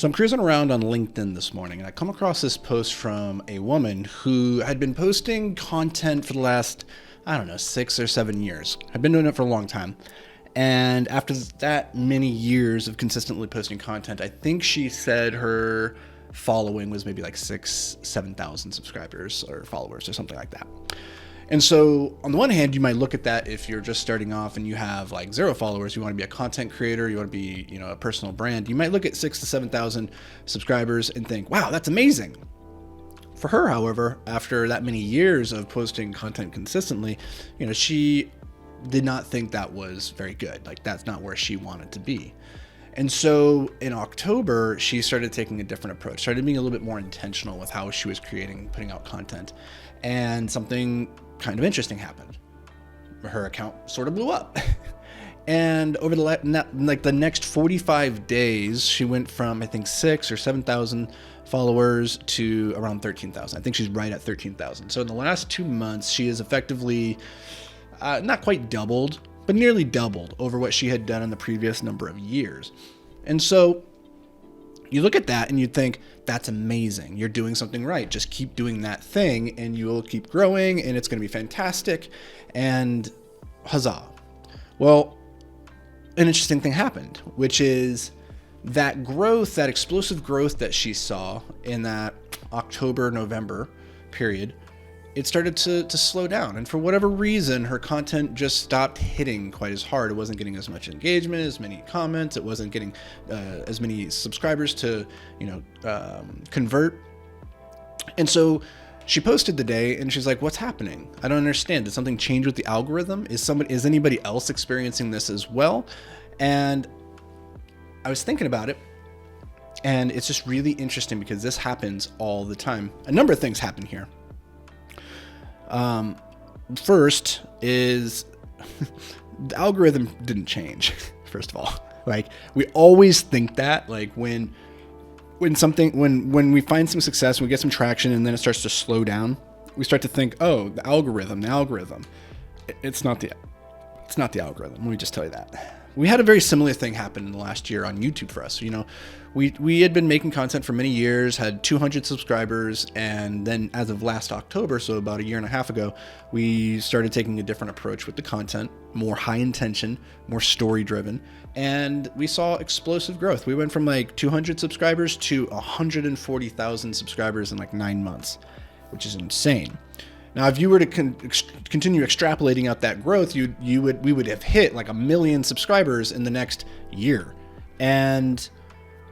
So I'm cruising around on LinkedIn this morning and I come across this post from a woman who had been posting content for the last, 6 or 7 years. I've been doing it for a long time. And after that many years of consistently posting content, I think she said her following was maybe like 7,000 subscribers or followers or something like that. And so on the one hand, you might look at that if you're just starting off and you have like 0 followers, you want to be a content creator, you want to be, a personal brand. You might look at 6,000 to 7,000 subscribers and think, wow, that's amazing. For her, however, after that many years of posting content consistently, she did not think that was very good. Like that's not where she wanted to be. And so in October, she started taking a different approach, started being a little bit more intentional with how she was putting out content. And something kind of interesting happened. Her account sort of blew up. And over the next 45 days, she went from, I think, 6,000 or 7,000 followers to around 13,000. I think she's right at 13,000. So in the last 2 months, she has effectively not quite doubled, but nearly doubled over what she had done in the previous number of years. And so you look at that and you think, that's amazing. You're doing something right. Just keep doing that thing and you will keep growing and it's going to be fantastic. And huzzah. Well, an interesting thing happened, which is that growth, that explosive growth that she saw in that October, November period, it started to slow down. And for whatever reason, her content just stopped hitting quite as hard. It wasn't getting as much engagement, as many comments. It wasn't getting as many subscribers to, convert. And so she posted today and she's like, what's happening? I don't understand. Did something change with the algorithm? Is anybody else experiencing this as well? And I was thinking about it. And it's just really interesting because this happens all the time. A number of things happen here. First is the algorithm didn't change. First of all, like we always think that like when we find some success, we get some traction and then it starts to slow down, we start to think, oh, the algorithm. It's not the algorithm. Let me just tell you that. We had a very similar thing happen in the last year on YouTube for us. We had been making content for many years, had 200 subscribers, and then as of last October, so about a year and a half ago, we started taking a different approach with the content, more high intention, more story driven, and we saw explosive growth. We went from like 200 subscribers to 140,000 subscribers in like 9 months, which is insane. Now, if you were to continue extrapolating out that growth, we would have hit like 1 million subscribers in the next year. And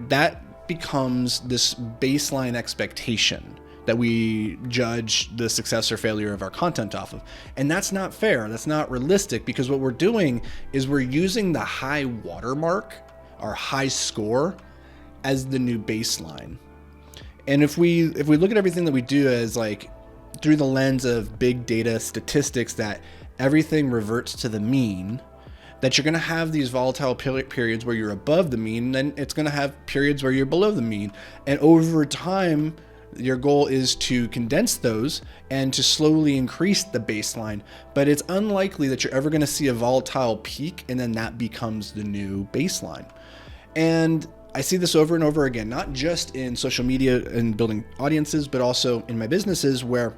that becomes this baseline expectation that we judge the success or failure of our content off of. And that's not fair. That's not realistic, because what we're doing is we're using the high watermark, our high score, as the new baseline. And if we look at everything that we do as like through the lens of big data statistics, that everything reverts to the mean, that you're going to have these volatile periods where you're above the mean, and then it's going to have periods where you're below the mean. And over time, your goal is to condense those and to slowly increase the baseline. But it's unlikely that you're ever going to see a volatile peak and then that becomes the new baseline. And I see this over and over again, not just in social media and building audiences, but also in my businesses, where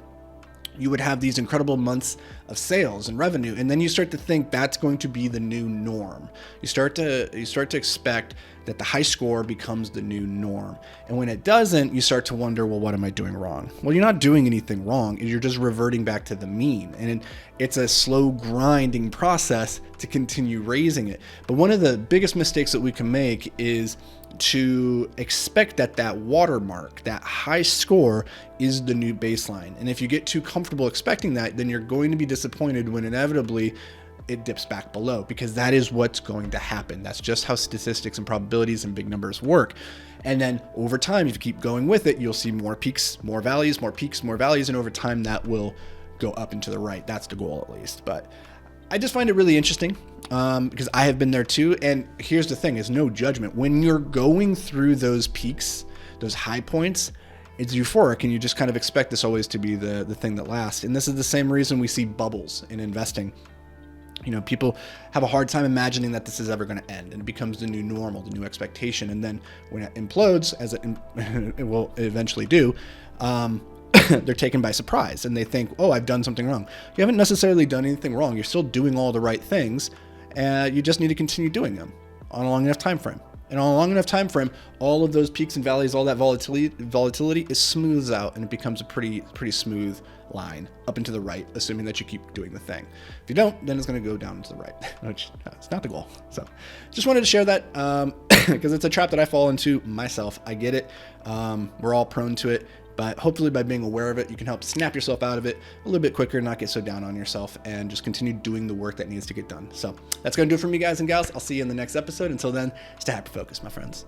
you would have these incredible months of sales and revenue, and then you start to think that's going to be the new norm. You start to expect that the high score becomes the new norm. And when it doesn't, you start to wonder, well, what am I doing wrong? Well, you're not doing anything wrong. You're just reverting back to the mean. And it's a slow grinding process to continue raising it. But one of the biggest mistakes that we can make is to expect that watermark, that high score, is the new baseline. And if you get too comfortable expecting that, then you're going to be disappointed when inevitably it dips back below, because that is what's going to happen. That's just how statistics and probabilities and big numbers work. And then over time, if you keep going with it, you'll see more peaks, more valleys, more peaks, more valleys. And over time, that will go up and to the right. That's the goal, at least. But I just find it really interesting because I have been there too. And here's the thing, is no judgment. When you're going through those peaks, those high points, it's euphoric, and you just kind of expect this always to be the thing that lasts. And this is the same reason we see bubbles in investing. People have a hard time imagining that this is ever going to end, and it becomes the new normal, the new expectation. And then when it implodes, as it will eventually do, they're taken by surprise and they think, oh, I've done something wrong. You haven't necessarily done anything wrong. You're still doing all the right things. And you just need to continue doing them on a long enough time frame. And on a long enough time frame, all of those peaks and valleys, all that volatility is smooths out, and it becomes a pretty smooth line up and to the right, assuming that you keep doing the thing. If you don't, then it's going to go down to the right, which it's not the goal. So just wanted to share that because it's a trap that I fall into myself. I get it. We're all prone to it. But hopefully by being aware of it, you can help snap yourself out of it a little bit quicker, not get so down on yourself, and just continue doing the work that needs to get done. So that's going to do it for me, guys and gals. I'll see you in the next episode. Until then, stay hyper-focused, my friends.